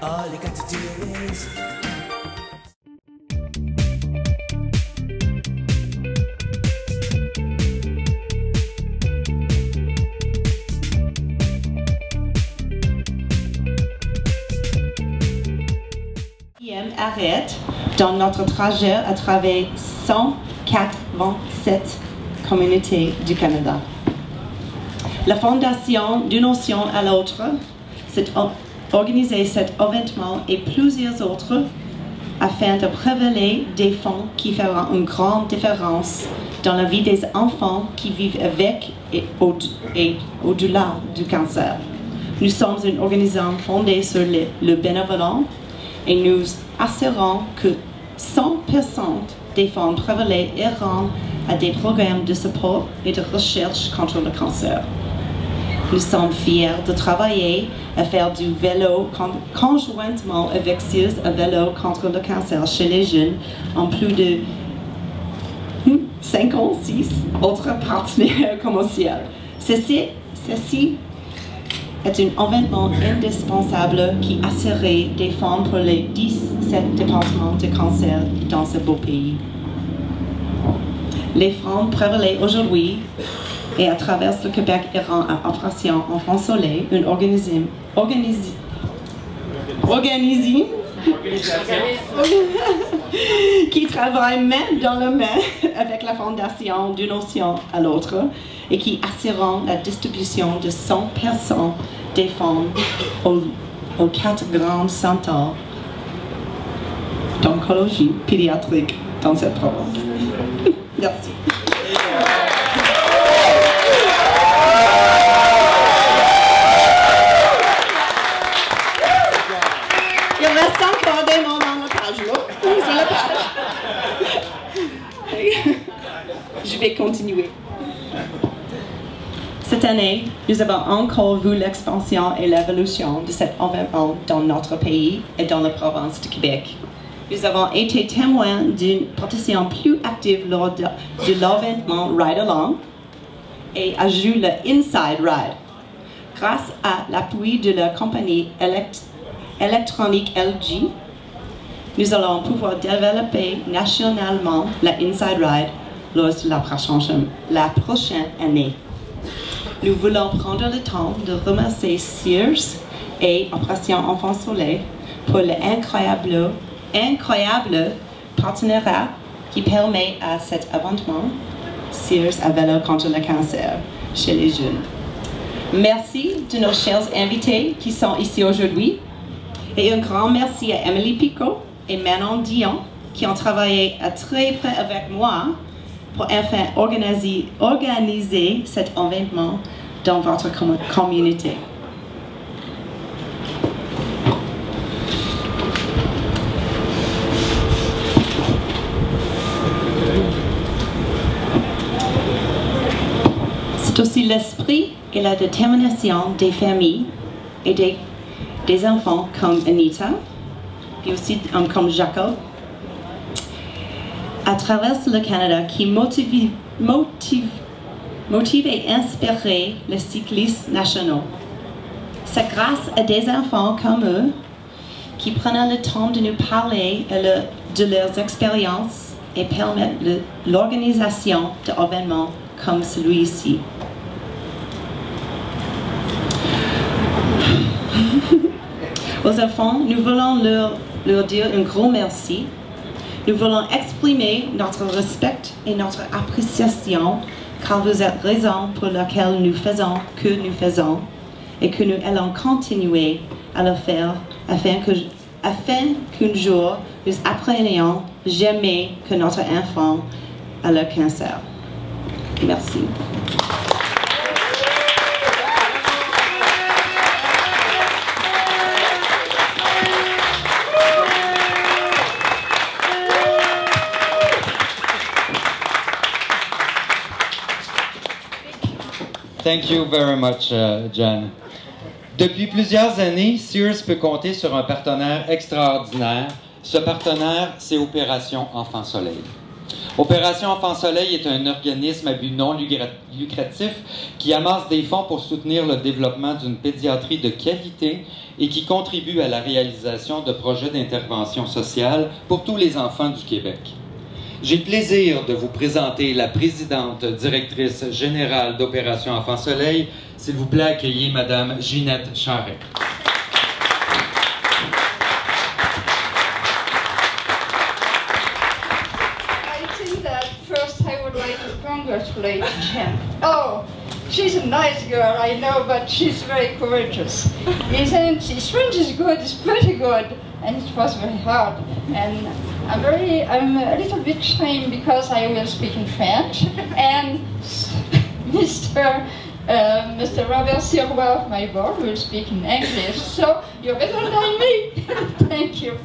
All you got to do is arrête dans notre trajet à travers 187 communautés du Canada. La Fondation d'une nation à l'autre s'est organisé cet événement et plusieurs autres afin de révéler des fonds qui feront une grande différence dans la vie des enfants qui vivent avec et au-delà du cancer. Nous sommes une organisation fondée sur le bénévolat et nous assurons que 100% des fonds prévélés iront à des programmes de support et de recherche contre le cancer. Nous sommes fiers de travailler à faire du vélo conjointement avec Sears à vélo contre le cancer chez les jeunes en plus de 56 autres partenaires commerciaux. Ceci est un événement indispensable qui assurerait des fonds pour les 17 départements de cancer dans ce beau pays. Les fonds prévélés aujourd'hui et à travers le Québec iront à Opération Enfant Soleil, une organisation qui travaille main dans la main avec la Fondation d'une nation à l'autre et qui assureront la distribution de 100% des fonds aux 4 grands centres d'oncologie pédiatrique dans cette province. Merci. Il reste encore des mots dans la page, sur la page. Je vais continuer. Cette année, nous avons encore vu l'expansion et l'évolution de cet événement dans notre pays et dans la province de Québec. Nous avons été témoins d'une participation plus active lors de l'événement Ride Along et ajoute le Inside Ride. Grâce à l'appui de la compagnie électronique LG, nous allons pouvoir développer nationalement la Inside Ride lors de la prochaine année. Nous voulons prendre le temps de remercier Sears et Opération Enfant Soleil pour l'incroyable partenariat qui permet à cet événement Sears à vélo contre le cancer chez les jeunes. Merci de nos chers invités qui sont ici aujourd'hui et un grand merci à Emily Picot et Manon Dion qui ont travaillé à très près avec moi pour enfin organiser cet événement dans votre communauté. C'est aussi l'esprit et la détermination des familles et des enfants comme Anita, et aussi comme Jacob, à travers le Canada qui motive et inspire les cyclistes nationaux. C'est grâce à des enfants comme eux qui prennent le temps de nous parler de leurs expériences et permettent l'organisation d'événements comme celui-ci. Aux enfants, nous voulons leur dire un gros merci. Nous voulons exprimer notre respect et notre appréciation car vous êtes raison pour laquelle nous faisons ce que nous faisons et que nous allons continuer à le faire afin qu'un jour nous apprenions jamais que notre enfant a le cancer. Merci. Thank you very much, Jen. Depuis plusieurs années, Sears peut compter sur un partenaire extraordinaire. Ce partenaire, c'est Opération Enfant Soleil. Opération Enfant Soleil est un organisme à but non lucratif qui amasse des fonds pour soutenir le développement d'une pédiatrie de qualité et qui contribue à la réalisation de projets d'intervention sociale pour tous les enfants du Québec. J'ai le plaisir de vous présenter la présidente directrice générale d'Opération Enfant Soleil. S'il vous plaît, accueillez Madame Ginette Charret. Congratulate Jen. Oh, she's a nice girl, I know, but she's very courageous. Isn't she? French is good, it's pretty good, and it was very hard. And I'm a little bit ashamed because I will speak in French, and Mr. Robert Sirois of my board will speak in English, so you're better than me. Thank you.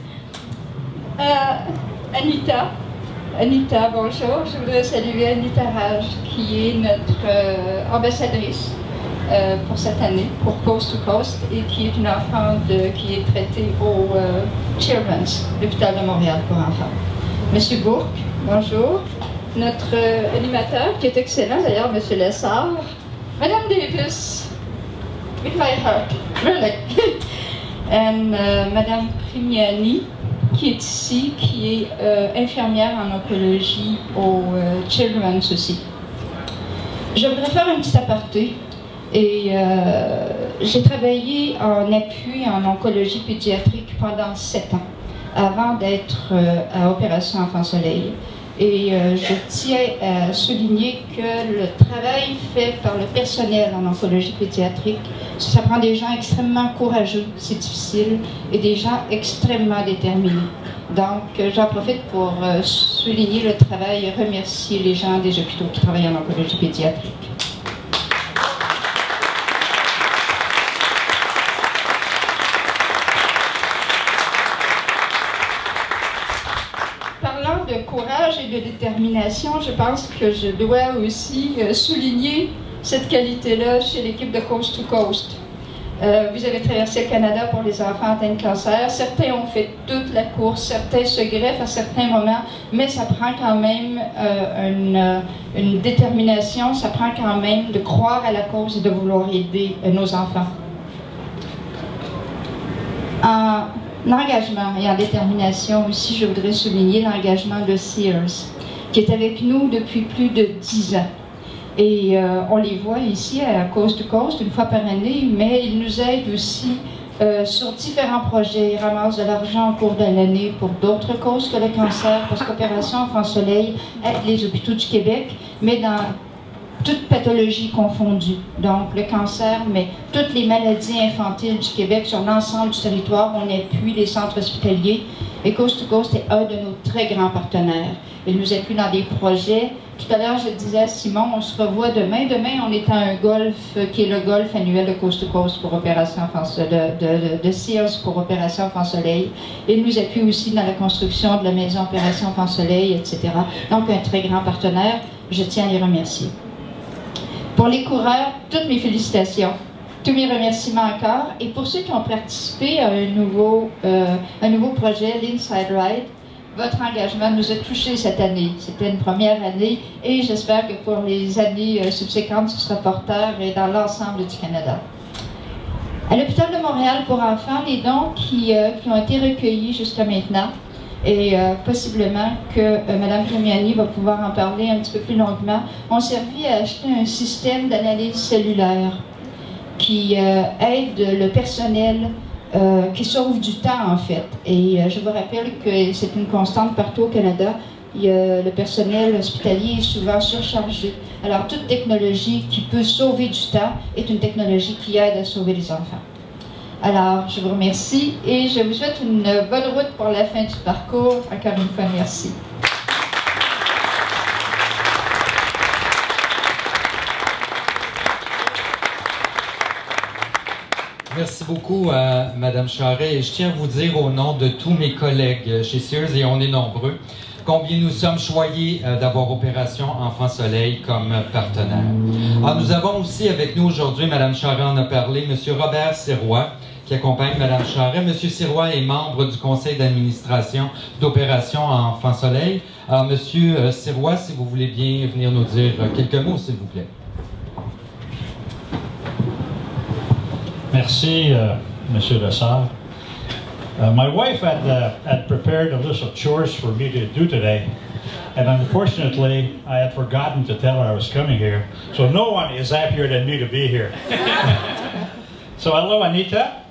Anita, bonjour. Je voudrais saluer Anita Raj, qui est notre ambassadrice pour cette année, pour Coast to Coast, et qui est une enfant qui est traitée au Children's, l'hôpital de Montréal pour enfants. Monsieur Bourque, bonjour. Notre animateur, qui est excellent d'ailleurs, Monsieur Lessard. Madame Davis, with my heart, really. And Madame Primiani, qui est ici, qui est infirmière en oncologie au Children's aussi. Je voudrais faire un petit aparté. Et j'ai travaillé en appui en oncologie pédiatrique pendant 7 ans, avant d'être à Opération Enfant Soleil. Et je tiens à souligner que le travail fait par le personnel en oncologie pédiatrique, ça prend des gens extrêmement courageux, c'est difficile, et des gens extrêmement déterminés. Donc j'en profite pour souligner le travail et remercier les gens des hôpitaux qui travaillent en oncologie pédiatrique. De courage et de détermination, je pense que je dois aussi souligner cette qualité-là chez l'équipe de Coast to Coast. Vous avez traversé le Canada pour les enfants atteints de cancer. Certains ont fait toute la course, certains se greffent à certains moments, mais ça prend quand même une détermination, ça prend quand même de croire à la cause et de vouloir aider nos enfants. L'engagement et en détermination aussi, je voudrais souligner l'engagement de Sears, qui est avec nous depuis plus de 10 ans. Et on les voit ici à Coast to Coast une fois par année, mais ils nous aident aussi sur différents projets. Ils ramassent de l'argent au cours de l'année pour d'autres causes que le cancer, parce qu'Opération Enfant Soleil aide les hôpitaux du Québec, mais dans toutes pathologies confondues, donc le cancer, mais toutes les maladies infantiles du Québec sur l'ensemble du territoire. On appuie les centres hospitaliers et Coast to Coast est un de nos très grands partenaires. Il nous appuie dans des projets. Tout à l'heure, je disais à Simon, on se revoit demain. Demain, on est à un golf qui est le golf annuel de Coast to Coast pour Opération Enfant de Sears pour Opération Enfant Soleil. Il nous appuie aussi dans la construction de la maison Opération Enfant Soleil, etc. Donc, un très grand partenaire. Je tiens à les remercier. Pour les coureurs, toutes mes félicitations, tous mes remerciements encore. Et pour ceux qui ont participé à un nouveau projet, l'Inside Ride, votre engagement nous a touchés cette année. C'était une première année et j'espère que pour les années subséquentes, ce sera porteur et dans l'ensemble du Canada. À l'hôpital de Montréal pour enfants, les dons qui ont été recueillis jusqu'à maintenant, et possiblement que Mme Primiani va pouvoir en parler un petit peu plus longuement, ont servi à acheter un système d'analyse cellulaire qui aide le personnel, qui sauve du temps en fait. Et je vous rappelle que c'est une constante partout au Canada. Le personnel hospitalier est souvent surchargé. Alors toute technologie qui peut sauver du temps est une technologie qui aide à sauver les enfants. Alors, je vous remercie et je vous souhaite une bonne route pour la fin du parcours. Encore une fois, merci. Merci beaucoup à Mme Charret. Et je tiens à vous dire au nom de tous mes collègues chez Sears, et on est nombreux, combien nous sommes choyés d'avoir Opération Enfant Soleil comme partenaire. Alors, nous avons aussi avec nous aujourd'hui, Mme Charret en a parlé, M. Robert Sirois, qui accompagne Mme Charret. M. Sirois est membre du conseil d'administration d'opération Enfant Soleil. Alors, M. Sirois, si vous voulez bien venir nous dire quelques mots, s'il vous plaît. Merci, Monsieur Lessard. My wife had prepared a list of chores for me to do today, and unfortunately, I had forgotten to tell her I was coming here, so no one is happier than me to be here. So hello, Anita,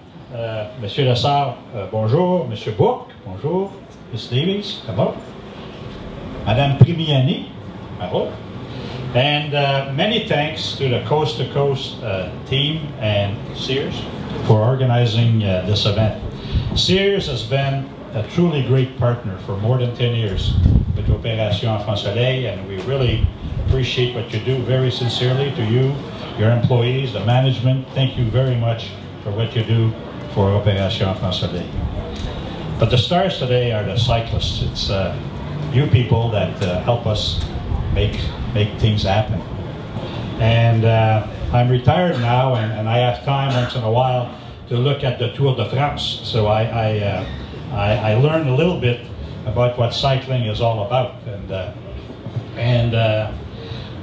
Monsieur Lessard, bonjour, Monsieur Book, bonjour, Miss Davies, hello, Madame Primiani, hello, and many thanks to the Coast to Coast team and Sears for organizing this event. Sears has been a truly great partner for more than 10 years with Opération Enfant Soleil, and we really appreciate what you do very sincerely to you, your employees, the management. Thank you very much for what you do for Opération Enfant Soleil. But the stars today are the cyclists. It's you people that help us make things happen. And I'm retired now, and I have time once in a while to look at the Tour de France. So I learned a little bit about what cycling is all about. And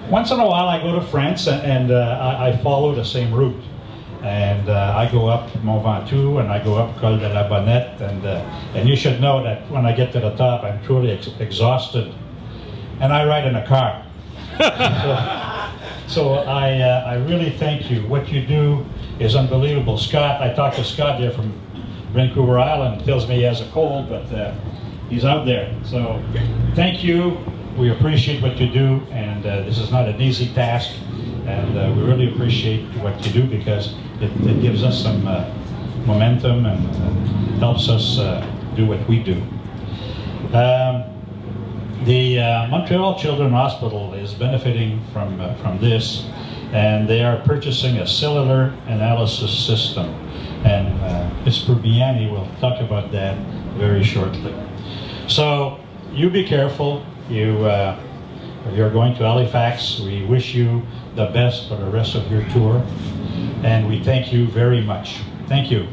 once in a while I go to France and I follow the same route. And I go up Mont Ventoux and I go up Col de la Bonnette. And you should know that when I get to the top, I'm truly exhausted. And I ride in a car. So I really thank you. What you do is unbelievable. Scott, I talked to Scott there from Vancouver Island, tells me he has a cold, but he's out there. So thank you. We appreciate what you do, and this is not an easy task, and we really appreciate what you do because it gives us some momentum and helps us do what we do. The Montreal Children's Hospital is benefiting from this, and they are purchasing a cellular analysis system. And Ms. Purbiani will talk about that very shortly. So you be careful. You're going to Halifax. We wish you the best for the rest of your tour, and we thank you very much. Thank you.